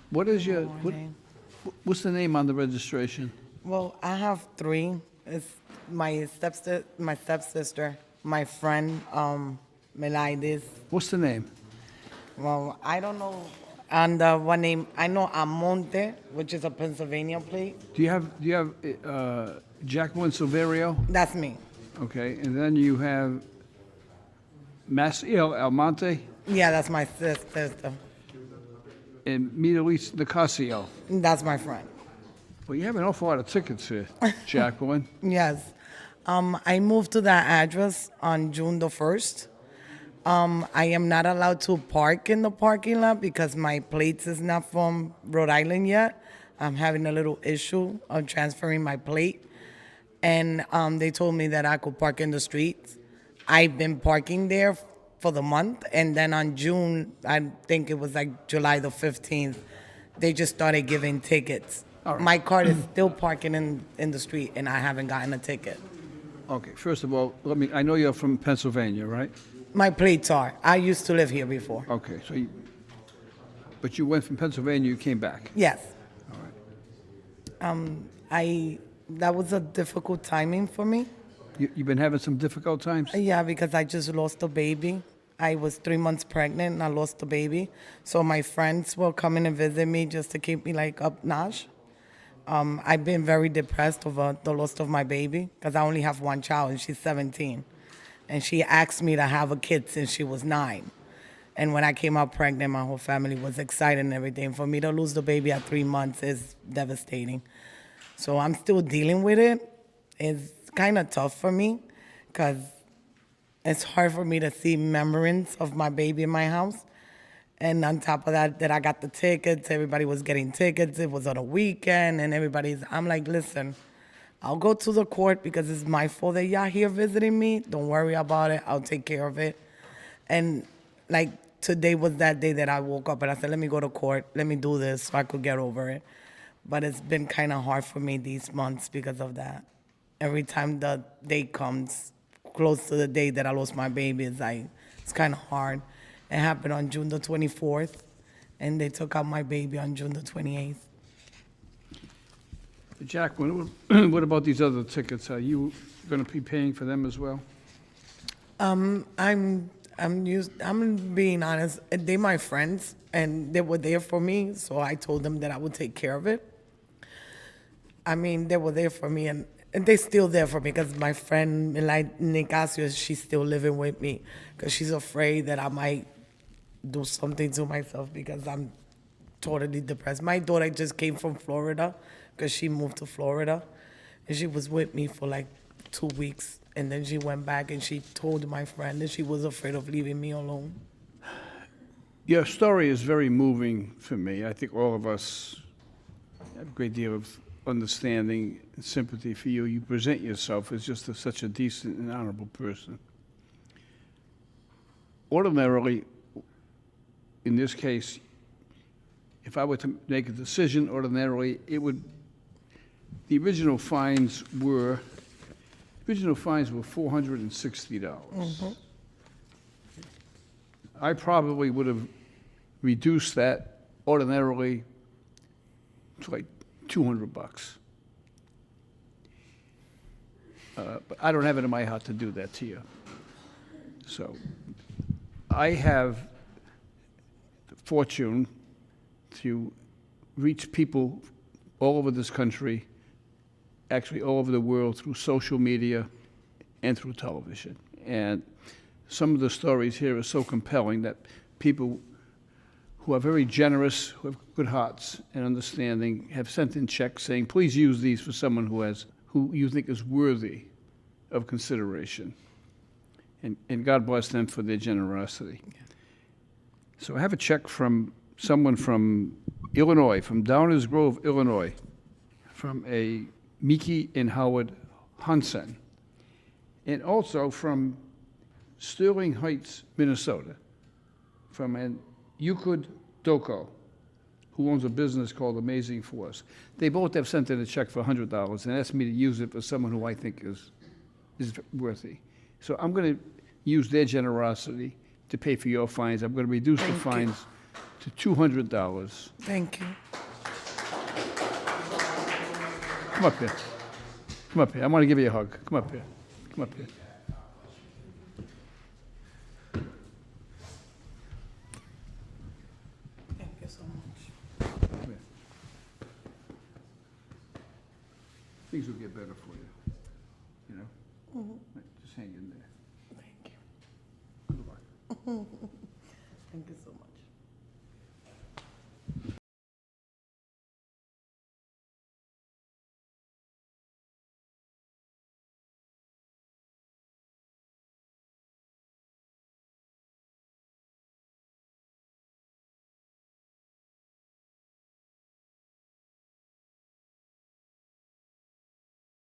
What is your, Morning. what's the name on the registration? Well, I have three. It's my stepsister, my friend, Melaides. What's the name? Well, I don't know. And one name, I know Amonte, which is a Pennsylvania plate. Do you have Jacqueline Silverio? That's me. Okay, and then you have Maciel Almonte Yeah, that's my sister. and Mirelis Nicasio. That's my friend. Well, you have an awful lot of tickets here, Jacqueline. Yes. I moved to that address on June the 1st. I am not allowed to park in the parking lot because my plates is not from Rhode Island yet. I'm having a little issue of transferring my plate. And they told me that I could park in the streets. I've been parking there for the month. And then on June, I think it was like July the 15th, they just started giving tickets. All right. My car is still parking in the street and I haven't gotten a ticket. Okay, first of all, I know you're from Pennsylvania, right? My plates are. I used to live here before. Okay, but you went from Pennsylvania, you came back. Yes. All right. That was a difficult timing for me. You've been having some difficult times? Yeah, because I just lost a baby. I was 3 months pregnant and I lost a baby. So my friends were coming to visit me just to keep me like up notch. I've been very depressed over the loss of my baby because I only have one child and she's 17. And she asked me to have a kid since she was 9. And when I came out pregnant, my whole family was excited and everything. For me to lose the baby at 3 months is devastating. So I'm still dealing with it. It's kind of tough for me because it's hard for me to see memories of my baby in my house. And on top of that I got the tickets. Everybody was getting tickets. It was on a weekend and I'm like, listen, I'll go to the court because it's my fault that y'all here visiting me. Don't worry about it. I'll take care of it. And like today was that day that I woke up and I said, let me go to court. Let me do this so I could get over it. But it's been kind of hard for me these months because of that. Every time the day comes close to the day that I lost my baby, it's kind of hard. It happened on June the 24th, and they took out my baby on June the 28th. Jacqueline, what about these other tickets? Are you going to be paying for them as well? I'm being honest. They're my friends, and they were there for me, so I told them that I would take care of it. I mean, they were there for me, and they're still there for me because my friend, Nicasio, she's still living with me because she's afraid that I might do something to myself because I'm totally depressed. My daughter just came from Florida because she moved to Florida, and she was with me for like 2 weeks, and then she went back and she told my friend that she was afraid of leaving me alone. Your story is very moving for me. I think all of us have a great deal of understanding and sympathy for you. You present yourself as just such a decent and honorable person. Ordinarily, in this case, if I were to make a decision, ordinarily, the original fines were $460. Mm-hmm. I probably would have reduced that ordinarily to like $200. But I don't have it in my heart to do that to you. So I have the fortune to reach people all over this country, actually all over the world, through social media and through television. And some of the stories here are so compelling that people who are very generous, who have good hearts and understanding, have sent in checks saying, please use these for someone who you think is worthy of consideration. And God bless them for their generosity. So I have a check from someone from Illinois, from Downers Grove, Illinois, from a Miki and Howard Hansen, and also from Sterling Heights, Minnesota, from an Euclid Doko, who owns a business called Amazing Force. They both have sent in a check for $100 and asked me to use it for someone who I think is worthy. So I'm going to use their generosity to pay for your fines. I'm going to reduce the fines to $200. Thank you. Come up here. Come up here. I want to give you a hug. Come up here. Come up here. Thank you so much. Come here. Things will get better for you. You know? Right, just hang in there. Thank you. Good luck.